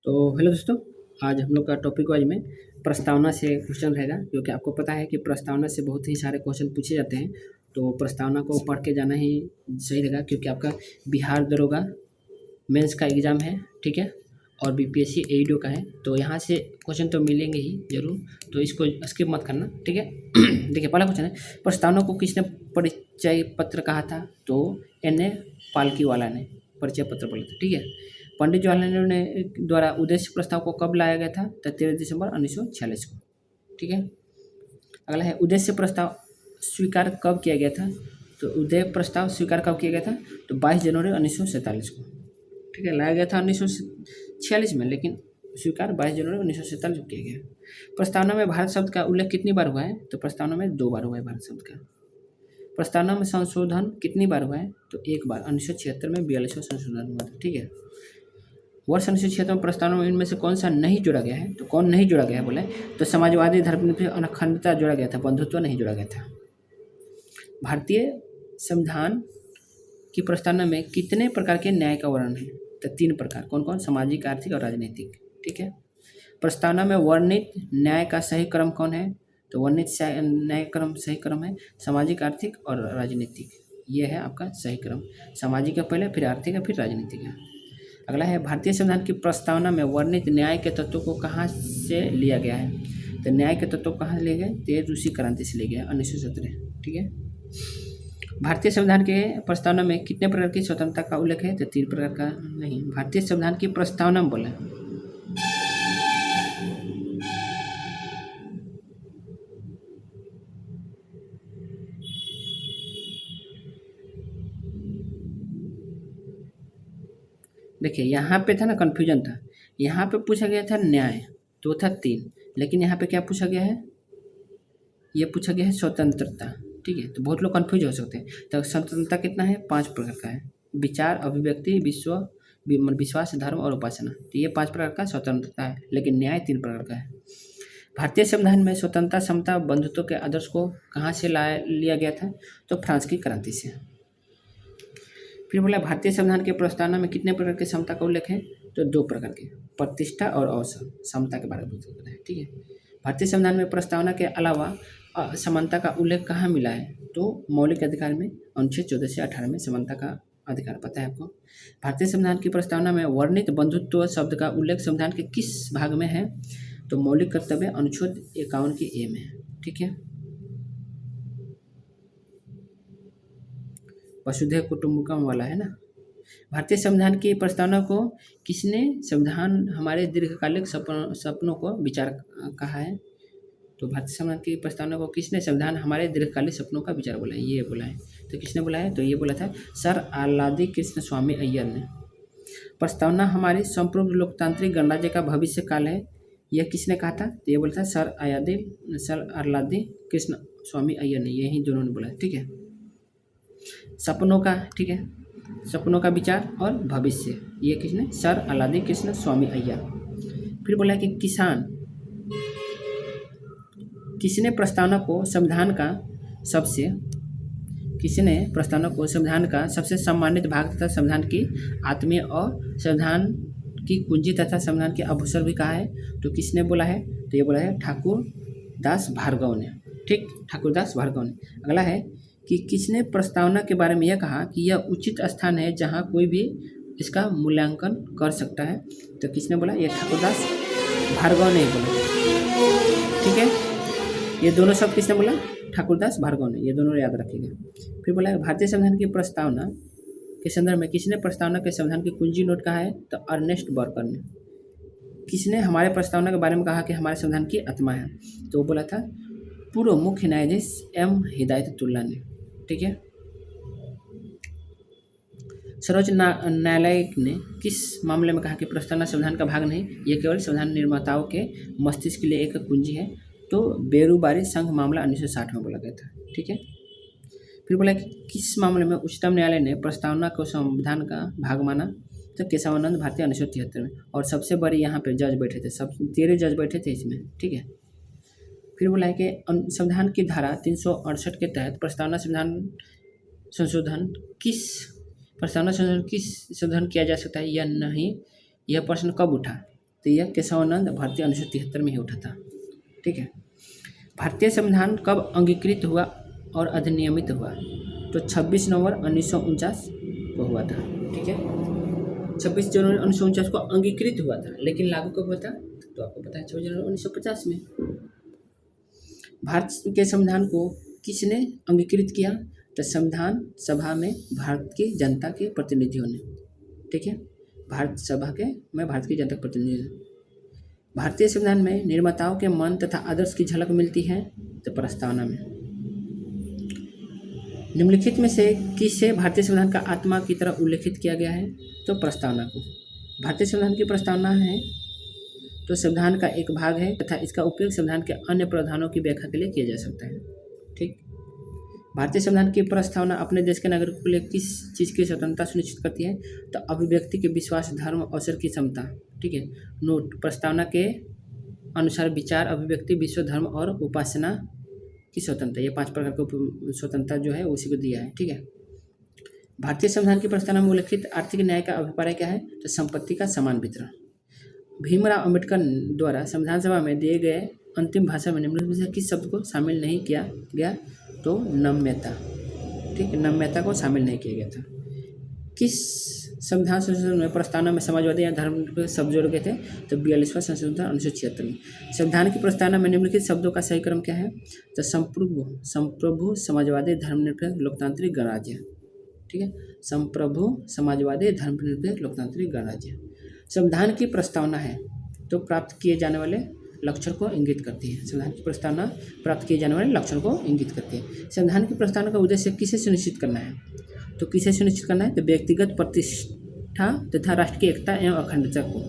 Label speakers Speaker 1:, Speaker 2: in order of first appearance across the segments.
Speaker 1: तो हेलो दोस्तों, आज हम लोग का टॉपिक वाइज में प्रस्तावना से क्वेश्चन रहेगा, क्योंकि आपको पता है कि प्रस्तावना से बहुत ही सारे क्वेश्चन पूछे जाते हैं। तो प्रस्तावना को पढ़ के जाना ही सही रहेगा, क्योंकि आपका बिहार दरोगा मेंस का एग्ज़ाम है, ठीक है, और बीपीएससी एईडीओ का है। तो यहाँ से क्वेश्चन तो मिलेंगे ही जरूर, तो इसको स्किप मत करना, ठीक है। देखिए, पहला क्वेश्चन है, प्रस्तावना को किसने परिचय पत्र कहा था? तो एन.ए. पालकीवाला ने परिचय पत्र बोला था, ठीक है। पंडित जवाहरलाल नेहरू ने द्वारा उद्देश्य प्रस्ताव को कब लाया गया था? तो 13 दिसंबर 1946 को, ठीक है। अगला है, उद्देश्य प्रस्ताव स्वीकार कब किया गया था? तो उद्देश्य प्रस्ताव स्वीकार कब किया गया था? तो 22 जनवरी 1947 को, ठीक है। लाया गया था 1946 में, लेकिन स्वीकार 22 जनवरी 1947 को किया गया। प्रस्तावना में भारत शब्द का उल्लेख कितनी बार हुआ है? तो प्रस्तावना में 2 बार हुआ है भारत शब्द का। प्रस्तावना में संशोधन कितनी बार हुआ है? तो 1 बार, 1976 में 42वां संशोधन हुआ था, ठीक है। वर्ष 1976 में प्रस्तावना में इनमें से कौन सा नहीं जोड़ा गया है? तो कौन नहीं जोड़ा गया है बोले तो समाजवादी धर्मनिरपेक्ष अखंडता जोड़ा गया था, बंधुत्व नहीं जोड़ा गया था। भारतीय संविधान की प्रस्तावना में कितने प्रकार के न्याय का वर्णन है? तो 3 प्रकार। कौन कौन? सामाजिक, आर्थिक और राजनीतिक, ठीक है। प्रस्तावना में वर्णित न्याय का सही क्रम कौन है? तो वर्णित न्याय क्रम सही क्रम है सामाजिक, आर्थिक और राजनीतिक। ये है आपका सही क्रम, सामाजिक है पहले, फिर आर्थिक है, फिर राजनीतिक है। अगला है, भारतीय संविधान की प्रस्तावना में वर्णित न्याय के तत्वों को कहाँ से लिया गया है? तो न्याय के तत्व कहाँ लिए गए? तो रूसी क्रांति से लिए गए 1917, ठीक है। भारतीय संविधान के प्रस्तावना में कितने प्रकार की स्वतंत्रता का उल्लेख है? तो 3 प्रकार का नहीं, भारतीय संविधान की प्रस्तावना में बोला है। देखिए, यहाँ पे था ना, कन्फ्यूजन था। यहाँ पे पूछा गया था न्याय, तो था 3, लेकिन यहाँ पे क्या पूछा गया है? ये पूछा गया है स्वतंत्रता, ठीक है। तो बहुत लोग कन्फ्यूज हो सकते हैं। तो स्वतंत्रता कितना है? 5 प्रकार का है, विचार, अभिव्यक्ति, विश्वास, धर्म और उपासना। तो ये 5 प्रकार का स्वतंत्रता है, लेकिन न्याय 3 प्रकार का है। भारतीय संविधान में स्वतंत्रता, समता, बंधुत्व के आदर्श को कहाँ से लिया गया था? तो फ्रांस की क्रांति से। फिर बोला, भारतीय संविधान के प्रस्तावना में कितने प्रकार की समता का उल्लेख है? तो 2 प्रकार के, प्रतिष्ठा और अवसर, समता के बारे में बताया है, ठीक है। भारतीय संविधान में प्रस्तावना के अलावा समानता का उल्लेख कहाँ मिला है? तो मौलिक अधिकार में, अनुच्छेद 14 से 18 में समानता का अधिकार पता है आपको। भारतीय संविधान की प्रस्तावना में वर्णित बंधुत्व शब्द का उल्लेख संविधान के किस भाग में है? तो मौलिक कर्तव्य अनुच्छेद 51 के ए में है, ठीक है। वसुधैव कुटुंबकम वाला है ना। भारतीय संविधान की प्रस्तावना को किसने संविधान हमारे दीर्घकालिक सपनों को विचार कहा है? तो भारतीय संविधान की प्रस्तावना को किसने संविधान हमारे दीर्घकालिक सपनों का विचार बोला है? ये बोला है। तो किसने बोला है? तो ये बोला था सर आलादी कृष्ण स्वामी अय्यर ने। प्रस्तावना हमारी संपूर्ण लोकतांत्रिक गणराज्य का भविष्य काल है, यह किसने कहा था? तो ये बोला था सर आलादी कृष्ण स्वामी अय्यर ने, यही दोनों ने बोला है, ठीक है। सपनों का, ठीक है, सपनों का विचार और भविष्य, ये किसने? सर आलादी कृष्ण स्वामी अय्यर। फिर बोला कि किसने प्रस्तावना को संविधान का सबसे सम्मानित भाग तथा संविधान की आत्मीय और संविधान की कुंजी तथा संविधान के आभूषण भी कहा है? तो किसने बोला है? तो ये बोला है ठाकुर दास भार्गव ने, ठीक, ठाकुर दास भार्गव ने। अगला है कि किसने प्रस्तावना के बारे में यह कहा कि यह उचित स्थान है जहाँ कोई भी इसका मूल्यांकन कर सकता है? तो किसने बोला? ये ठाकुरदास भार्गव ने बोला, ठीक है। ये दोनों शब्द किसने बोला? ठाकुरदास भार्गव ने, ये दोनों याद रखिएगा। फिर बोला भारतीय संविधान की प्रस्तावना के संदर्भ में किसने प्रस्तावना के संविधान की कुंजी नोट कहा है? तो अर्नेस्ट बर्कर ने। किसने हमारे प्रस्तावना के बारे में कहा कि हमारे संविधान की आत्मा है? तो वो बोला था पूर्व मुख्य न्यायाधीश एम हिदायतुल्लाह ने, ठीक है। सर्वोच्च न्यायालय ने किस मामले में कहा कि प्रस्तावना संविधान का भाग नहीं, यह केवल संविधान निर्माताओं के मस्तिष्क के लिए एक कुंजी है? तो बेरुबारी संघ मामला 1960 में बोला गया था, ठीक है। फिर बोला कि किस मामले में उच्चतम न्यायालय ने प्रस्तावना को संविधान का भाग माना? तो केशवानंद भारती 1973 में, और सबसे बड़े यहाँ पे जज बैठे थे, सब 13 जज बैठे थे इसमें, ठीक है। फिर बोला है कि संविधान की धारा 368 के तहत प्रस्तावना संशोधन किस संशोधन किया जा सकता है या नहीं, यह प्रश्न कब उठा? तो यह केशवानंद भारतीय 1973 में ही उठा था। ठीक है। भारतीय संविधान कब अंगीकृत हुआ और अधिनियमित हुआ? तो 26 नवंबर 1949 को हुआ था। ठीक है, 26 जनवरी 1949 को अंगीकृत हुआ था, लेकिन लागू कब हुआ था? तो आपको पता है 26 जनवरी 1950 में। भारत के संविधान को किसने अंगीकृत किया? तो संविधान सभा में भारत की जनता के प्रतिनिधियों ने। ठीक है, भारत सभा के में भारत की जनता के प्रतिनिधि। भारतीय संविधान में निर्माताओं के मन तथा आदर्श की झलक मिलती है। तो प्रस्तावना में। निम्नलिखित में से किसे भारतीय संविधान का आत्मा की तरह उल्लेखित किया गया है? तो प्रस्तावना को। भारतीय संविधान की प्रस्तावना है तो संविधान का एक भाग है तथा इसका उपयोग संविधान के अन्य प्रावधानों की व्याख्या के लिए किया जा सकता है। ठीक। भारतीय संविधान की प्रस्तावना अपने देश के नागरिकों के लिए किस चीज़ की स्वतंत्रता सुनिश्चित करती है? तो अभिव्यक्ति के विश्वास, धर्म, अवसर की क्षमता। ठीक है। नोट: प्रस्तावना के अनुसार विचार, अभिव्यक्ति, विश्व, धर्म और उपासना की स्वतंत्रता, ये 5 प्रकार की स्वतंत्रता जो है उसी को दिया है। ठीक है। भारतीय संविधान की प्रस्तावना में उल्लिखित आर्थिक न्याय का अभिप्राय क्या है? तो संपत्ति का समान वितरण। भीमराव अंबेडकर द्वारा संविधान सभा में दिए गए अंतिम भाषण में निम्नलिखित में से किस शब्द को शामिल नहीं किया गया? तो नम्यता। ठीक, नम्यता को शामिल नहीं किया गया था। किस संविधान संशोधन में प्रस्तावना में समाजवादी या धर्म के शब्द जोड़े गए थे? तो 42वां संशोधन 1976 में। संविधान की प्रस्तावना में निम्नलिखित शब्दों का सही क्रम क्या है? तो संप्रभु, समाजवादी, धर्मनिरपेक्ष, लोकतांत्रिक, गणराज्य। ठीक है, संप्रभु, समाजवादी, धर्मनिरपेक्ष, लोकतांत्रिक, गणराज्य। संविधान की प्रस्तावना है तो प्राप्त किए जाने वाले लक्ष्यों को इंगित करती है। संविधान की प्रस्तावना प्राप्त किए जाने वाले लक्ष्यों को इंगित करती है। संविधान की प्रस्तावना का उद्देश्य किसे सुनिश्चित करना है? तो किसे सुनिश्चित करना है? तो व्यक्तिगत प्रतिष्ठा तथा राष्ट्र की एकता एवं अखंडता को।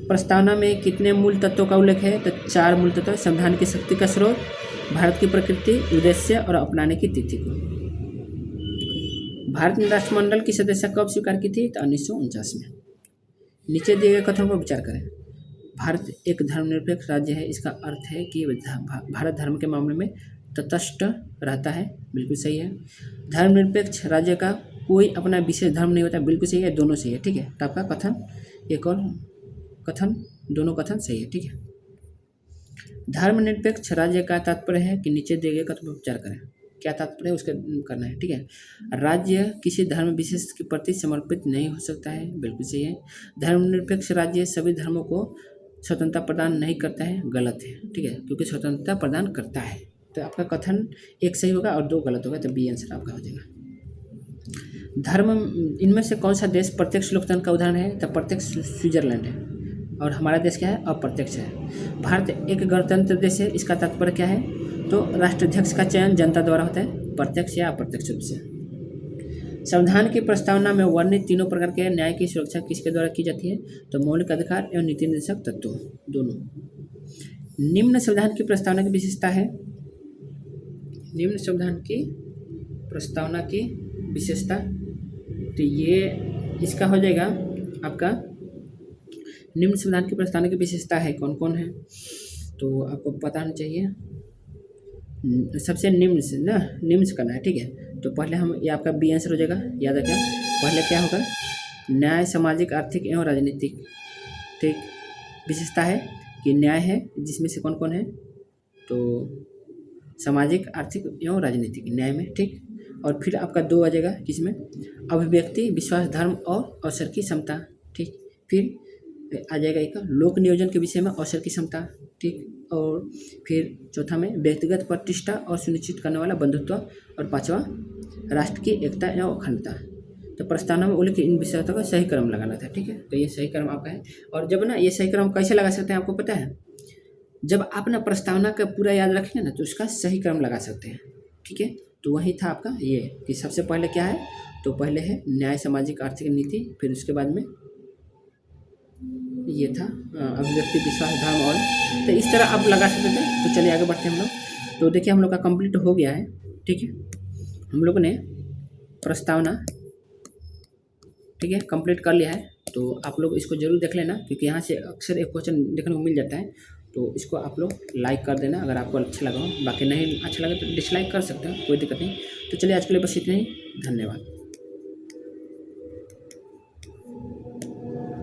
Speaker 1: प्रस्तावना में कितने मूल तत्वों का उल्लेख है? तो 4 मूल तत्व। संविधान की शक्ति का स्रोत, भारत की प्रकृति, उद्देश्य और अपनाने की तिथि को। भारत ने राष्ट्रमंडल की सदस्यता कब स्वीकार की थी? तो 1949 में। नीचे दिए गए कथनों पर विचार करें। भारत एक धर्मनिरपेक्ष राज्य है। इसका अर्थ है कि भारत धर्म के मामले में तटस्थ रहता है। बिल्कुल सही है। धर्मनिरपेक्ष राज्य का कोई अपना विशेष धर्म नहीं होता। बिल्कुल सही है, दोनों सही है। ठीक है, तो आपका कथन, एक और कथन, दोनों कथन सही है। ठीक है। धर्मनिरपेक्ष राज्य का तात्पर्य है कि नीचे दिए गए कथन पर विचार करें। क्या तात्पर्य है उसका करना है। ठीक है। राज्य किसी धर्म विशेष के प्रति समर्पित नहीं हो सकता है। बिल्कुल सही है। धर्मनिरपेक्ष राज्य सभी धर्मों को स्वतंत्रता प्रदान नहीं करता है। गलत है। ठीक है, क्योंकि स्वतंत्रता प्रदान करता है। तो आपका कथन एक सही होगा और 2 गलत होगा, तो बी आंसर आपका हो जाएगा। धर्म, इनमें से कौन सा देश प्रत्यक्ष लोकतंत्र का उदाहरण है? तो प्रत्यक्ष स्विट्जरलैंड है। और हमारा देश क्या है? अप्रत्यक्ष है। भारत एक गणतंत्र देश है। इसका तात्पर्य क्या है? तो राष्ट्राध्यक्ष का चयन जनता द्वारा होता है, प्रत्यक्ष या अप्रत्यक्ष रूप से। संविधान की प्रस्तावना में वर्णित तीनों प्रकार के न्याय की सुरक्षा किसके द्वारा की जाती है? तो मौलिक अधिकार एवं नीति निर्देशक तत्वों, दोनों। निम्न संविधान की प्रस्तावना की विशेषता है। निम्न संविधान की प्रस्तावना की विशेषता, तो ये इसका हो जाएगा आपका। निम्न संविधान की प्रस्तावना की विशेषता है कौन कौन है, तो आपको पता होना चाहिए। सबसे निम्न से ना, निम्न से करना है। ठीक है, तो पहले हम, ये आपका बी आंसर हो जाएगा, याद रखें। पहले क्या होगा? न्याय, सामाजिक, आर्थिक एवं राजनीतिक। ठीक, विशेषता है कि न्याय है, जिसमें से कौन कौन है? तो सामाजिक, आर्थिक एवं राजनीतिक, न्याय में। ठीक, और फिर आपका 2 आ जाएगा किसमें? अभिव्यक्ति, विश्वास, धर्म और अवसर की क्षमता। ठीक, फिर आ जाएगा एक लोक नियोजन के विषय में अवसर की क्षमता। ठीक, और फिर चौथा में व्यक्तिगत प्रतिष्ठा और सुनिश्चित करने वाला बंधुत्व, और 5वां राष्ट्र की एकता एवं अखंडता। तो प्रस्तावना में उल्लेखित इन विषयों का सही क्रम लगाना था। ठीक है, तो ये सही क्रम आपका है। और जब ना ये सही क्रम कैसे लगा सकते हैं आपको पता है? जब आप ना प्रस्तावना का पूरा याद रखेंगे ना तो उसका सही क्रम लगा सकते हैं। ठीक है, तो वही था आपका ये कि सबसे पहले क्या है? तो पहले है न्याय, सामाजिक, आर्थिक नीति, फिर उसके बाद में ये था अभिव्यक्ति, विश्वास, धर्म और, तो इस तरह आप लगा सकते थे। तो चलिए आगे बढ़ते हैं हम लोग। तो देखिए हम लोग का कंप्लीट हो गया है। ठीक है, हम लोग ने प्रस्तावना, ठीक है, कंप्लीट कर लिया है। तो आप लोग इसको जरूर देख लेना, क्योंकि यहाँ से अक्सर एक क्वेश्चन देखने को मिल जाता है। तो इसको आप लोग लाइक कर देना अगर आपको अच्छा लगा हो। बाकी नहीं अच्छा लगे तो डिसलाइक कर सकते हो, कोई दिक्कत नहीं। तो चलिए आज के लिए बस इतना ही। धन्यवाद।